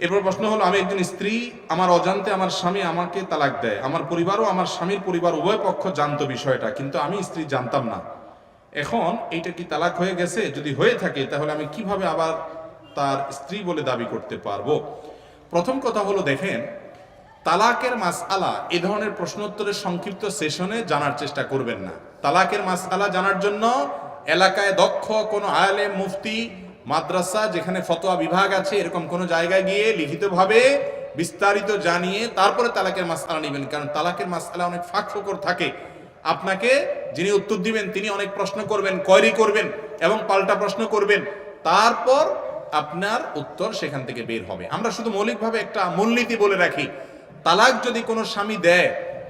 এরপর প্রশ্ন হলো, আমি একজন স্ত্রী, আমার অজান্তে আমার স্বামী আমাকে তালাক দেয়, আমার পরিবারও আমার স্বামীর পরিবার উভয় পক্ষ জানতো বিষয়টা, কিন্তু আমি স্ত্রী জানতাম না। এখন এইটা কি তালাক হয়ে গেছে? যদি হয়ে থাকে তাহলে আমি কিভাবে আবার তার স্ত্রী বলে দাবি করতে পারবো? প্রথম কথা হলো, দেখেন, তালাকের মাসআলা এই ধরনের প্রশ্নোত্তরের সংক্ষিপ্ত সেশনে জানার চেষ্টা করবেন না। তালাকের মাসআলা জানার জন্য এলাকায় দক্ষ কোনো আলেম, মুফতি, মাদ্রাসা যেখানে ফতোয়া বিভাগ আছে এরকম কোনো জায়গায় গিয়ে লিখিতভাবে বিস্তারিত জানিয়ে তারপরে তালাকের মাসআলা নেবেন। কারণ তালাকের মাসআলা অনেক ফাঁক ফোকর থাকে। আপনাকে যিনি উত্তর দিবেন তিনি অনেক প্রশ্ন করবেন, কোয়েরি করবেন এবং পাল্টা প্রশ্ন করবেন, তারপর আপনার উত্তর সেখান থেকে বের হবে। আমরা শুধু মৌলিকভাবে একটা মূলনীতি বলে রাখি, তালাক যদি কোনো স্বামী দেয়,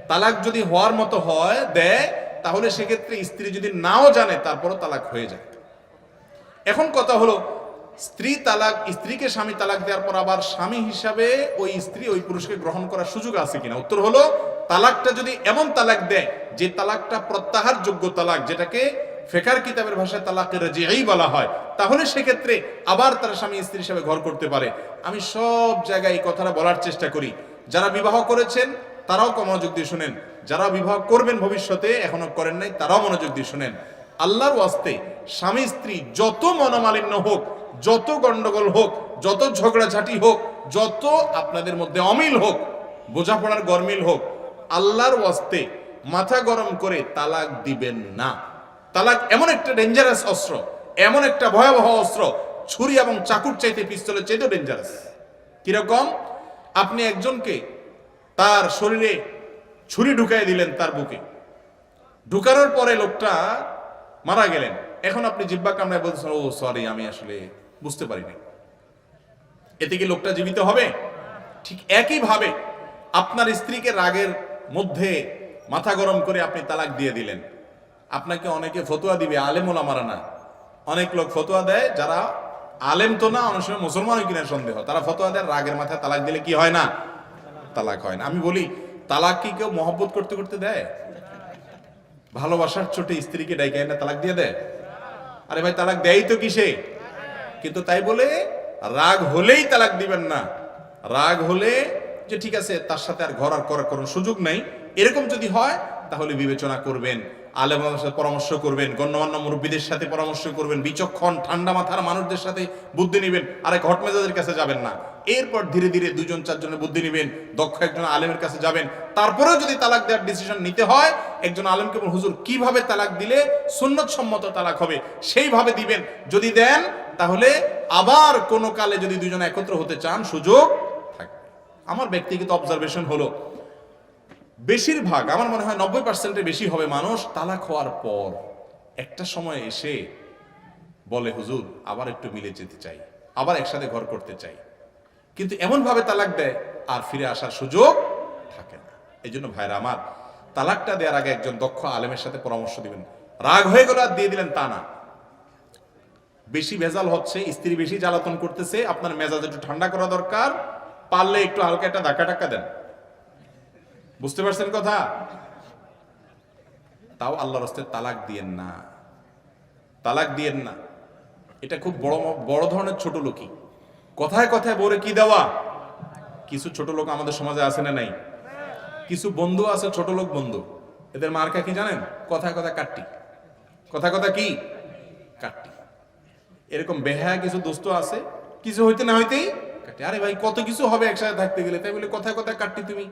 তালাক যদি হওয়ার মতো হয় দেয়, তাহলে সেক্ষেত্রে স্ত্রী যদি নাও জানে তারপরও তালাক হয়ে যায়। এখন কথা হলো, স্ত্রীকে স্বামী তালাক দেওয়ার পর আবার স্বামী হিসাবে ওই স্ত্রী ওই পুরুষকে গ্রহণ করার সুযোগ আছে কিনা? উত্তর হলো, তালাকটা যদি এমন তালাক দেয় যে তালাকটা প্রত্যাহার যোগ্য তালাক, যেটাকে ফিকহ কিতাবের ভাষায় তালাকের রাজিঈ বলা হয়, তাহলে সেক্ষেত্রে আবার তার স্বামী স্ত্রী হিসাবে ঘর করতে পারে। আমি সব জায়গায় এই কথাটা বলার চেষ্টা করি, যারা বিবাহ করেছেন তারাও মনোযোগ দিয়ে শুনেন, যারা বিবাহ করবেন ভবিষ্যতে এখনো করেন নাই তারাও মনোযোগ দিয়ে শুনেন। আল্লাহর ওয়াস্তে স্বামী স্ত্রী যত মনোমালিন্য হোক, যত গন্ডগোল হোক, যত ঝগড়াঝাটি হোক, যত আপনাদের মধ্যে অমিল হোক, বোঝাপড়ার গরমিল হোক, আল্লাহর ওয়াস্তে মাথা গরম করে তালাক দিবেন না। তালাক এমন একটা ডেঞ্জারাস অস্ত্র, এমন একটা ভয়াবহ অস্ত্র, ছুরি এবং চাকুর চাইতে পিস্তলের চাইতেও ডেঞ্জারাস। কিরকম? আপনি একজনকে তার শরীরে ছুরি ঢুকাই দিলেন, তার বুকে ঢুকানোর পরে লোকটা মারা গেলেন। এখন আপনি জিহ্বা কামড়ায় বলছেন, ও সরি, আমি আসলে বুঝতে পারিনি। এতে কি লোকটা জীবিত হবে? ঠিক একই ভাবে আপনার স্ত্রীকে রাগের মধ্যে মাথা গরম করে আপনি তালাক দিয়ে দিলেন। আপনাকে অনেকে ফতোয়া দিবে, আলেম ওলামারা না, অনেক লোক ফতোয়া দেয় যারা আলেম তো না, অনেক সময় মুসলমান কিনা সন্দেহ, তারা ফতোয়া দেয় রাগের মাথায় তালাক দিলে কি হয় না? তালাক হয় না। আমি বলি, তালাক কি কেউ মহব্বত করতে করতে দেয়? ভালোবাসার চোটে স্ত্রীকে ডাইকে এনে তালাক দিয়ে দেয়? আরে ভাই, তালাক দেয় তো কিসে? কিন্তু তাই বলে রাগ হলেই তালাক দিবেন না। রাগ হলে যে ঠিক আছে তার সাথে আর ঘর আর করার কোনো সুযোগ নাই, এরকম যদি হয় তাহলে বিবেচনা করবেন, আলেমদের সাথে পরামর্শ করবেন, গণ্যমান্য মুরব্বীদের সাথে পরামর্শ করবেন, বিচক্ষণ ঠান্ডা মাথার মানুষদের সাথে বুদ্ধি নেবেন, আরেক হটমেজাদের কাছে যাবেন না। এরপর ধীরে ধীরে 2-4 জনের বুদ্ধি নেবেন, দক্ষ একজন আলেমের কাছে যাবেন। তারপরেও যদি তালাক দেওয়ার ডিসিশন নিতে হয়, একজন আলেমকে বলুন, হুজুর কিভাবে তালাক দিলে সুন্নত সম্মত তালাক হবে সেইভাবে দিবেন। যদি দেন তাহলে আবার কোনো কালে যদি দুজন একত্র হতে চান সুযোগ থাকবে। আমার ব্যক্তিগত অবজারভেশন হলো, বেশিরভাগ, আমার মনে হয় 90%-এর বেশি হবে মানুষ তালাক হওয়ার পর একটা সময় এসে বলে, হুজুর আবার একটু মিলে যেতে চাই, আবার একসাথে ঘর করতে চাই, কিন্তু এমন ভাবে তালাক দেয় আর ফিরে আসার সুযোগ থাকে না। এই জন্য ভাইরা আমার, তালাকটা দেওয়ার আগে একজন দক্ষ আলেমের সাথে পরামর্শ দিবেন। রাগ হয়ে গেল আর দিয়ে দিলেন তা না। বেশি ভেজাল হচ্ছে, স্ত্রী বেশি জ্বালাতন করতেছে, আপনার মেজাজ একটু ঠান্ডা করা দরকার, পারলে একটু হালকা একটা ধাক্কা টাক্কা দেন। বুঝতে পারছেন কথা? তাও আল্লাহর রাস্তে তালাক দিয়েন না, তালাক দিয়েন না। এটা খুব বড় ধরনের ছোট লোকই, কথায় কথায় বলে কি দেওয়া। কিছু ছোট লোক আমাদের সমাজে আছে না নাই? কিছু বন্ধু আছে ছোট লোক বন্ধু, এদের মার্কা কি জানেন? কথায় কথায় কাটটি, কথা কথা কি কাটটি। এরকম বেহায়া কিছু দোস্ত আছে, কিছু হইতে না হইতেই কাটটি। আরে ভাই, কত কিছু হবে একসাথে থাকতে গেলে, তাই বলে কথায় কথায় কাটটি তুমি।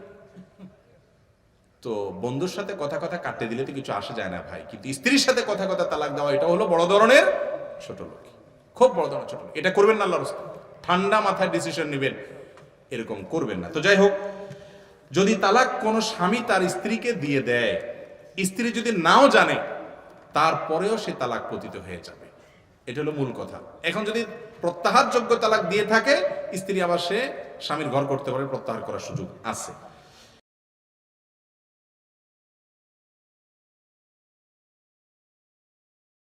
তো বন্ধুর সাথে কথা কথা কাটতে দিলে তো কিছু আসে যায় না ভাই, কিন্তু স্ত্রীর সাথে কথা কথা তালাক দেওয়া, এটা হলো বড় ধরনের ছোট লোক, খুব বড় ধরনের ছোট লোক। এটা করবেন না আল্লাহর রাস্তায়, ঠান্ডা মাথায় ডিসিশন নেবেন, এরকম করবেন না। তো যাই হোক, যদি তালাক কোনো স্বামী তার স্ত্রীকে দিয়ে দেয়, স্ত্রী যদি নাও জানে তারপরেও সে তালাক পতিত হয়ে যাবে, এটা হলো মূল কথা। এখন যদি প্রত্যাহারযোগ্য তালাক দিয়ে থাকে, স্ত্রী আবার সে স্বামীর ঘর করতে পারে, প্রত্যাহার করার সুযোগ আছে।